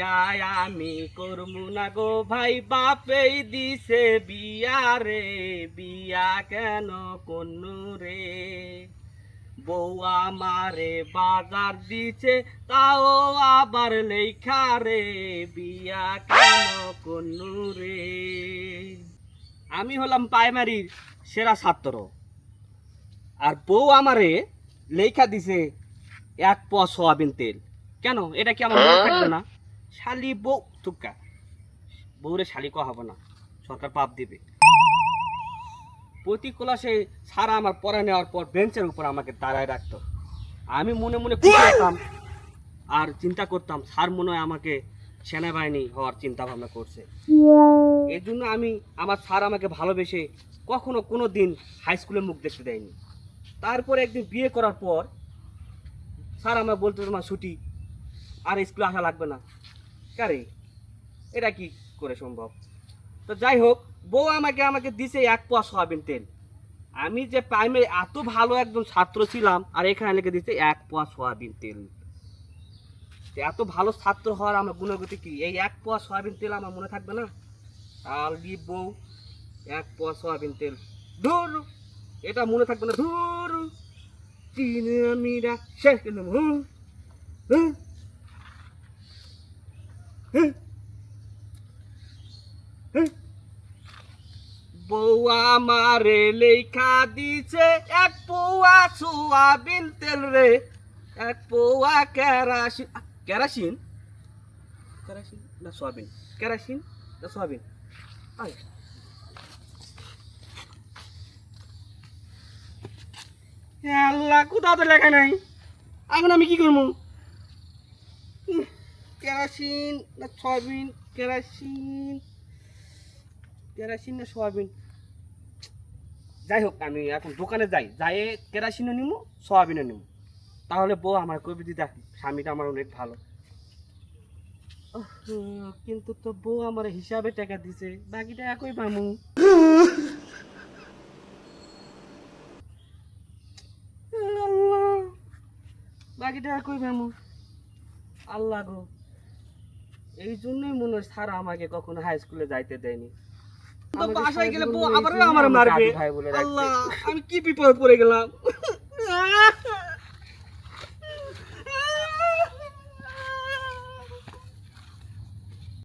বিয়া আমি করমু না গো ভাই, বাপেই দিছে বিয়া রে, বিয়া কেন করনু রে। বউ আমারে বাজার দিছে, তাও আবার লেখা রে, বিয়া কেন করনু রে। আমি হলাম প্রাইমারির সেরা ছাত্র, আর বউ আমারে লেখা দিছে 1 পোয়া সয়াবিন তেল। কেন, এটা কি আমার মনে থাকবে না? শালি বউ তুকা, বউরে শালি কয়া হবে না, সরকার পাপ দিবে। প্রতি ক্লাসে সারা আমার পড়া নেওয়ার পর বেঞ্চের উপর আমাকে দাঁড়ায় রাখতো। আমি মনে মনে খুশি হতাম আর চিন্তা করতাম স্যার মনে হয় আমাকে সেনাবাহিনী হওয়ার চিন্তা ভাবনা করছে। এই জন্য আমার স্যার আমাকে ভালোবেসে কখনো কোনো দিন হাই স্কুলে মুখ দেখতে দেয়নি। তারপরে একদিন বিয়ে করার পর স্যার আমার বলতো তোমার ছুটি, আর স্কুলে আসা লাগবে না। কারে, এটা কি করে সম্ভব? তো যাই হোক, বউ আমাকে দিছে 1 পোয়া সয়াবিন তেল। আমি যে প্রাইমারি এত ভালো একজন ছাত্র ছিলাম, আর এখানে লিখে দিচ্ছে 1 পোয়া সয়াবিন তেল। এত ভালো ছাত্র হওয়ার আমার গুণগতি কি? এই 1 পোয়া সয়াবিন তেল আমার মনে থাকবে না? আর দি বউ 1 পোয়া সয়াবিন তেল, ধুর, এটা মনে থাকবে না, ধুর। চিনিরা শেষ করলাম, বউ আমারে লেখা দিছে 1 পোয়া সয়াবিন তেল রে, 1 পোয়া কেরাসিন। কেরাসিন কেরাসিন না সয়াবিন? কেরাসিন না সয়াবিন? আল্লাহ, কোথাও তো লেখা নাই, এখন আমি কি করবো? কেরাসিন না সয়াবিন? কেরাসিন কেরাসিন না সয়াবিন? যাই হোক, আমি এখন দোকানে যাই কেরাসিনও নিবো, সয়াবিনও নিবো। তাহলে বউ আমার কবি দিদা, স্বামীটা আমার অনেক ভালো। কিন্তু তো বউ আমার হিসাবে টাকা দিছে, বাকিটা একই পামু। বাকিটা একই পামু। আল্লাহ গো, এই জন্যই মনে হয় স্যার আমাকে কখনো হাই স্কুলে যাইতে দেয়নি। বাসায় গেলে বউ আবার আমার মারবে। আল্লাহ, আমি কি বিপদ পড়ে গেলাম।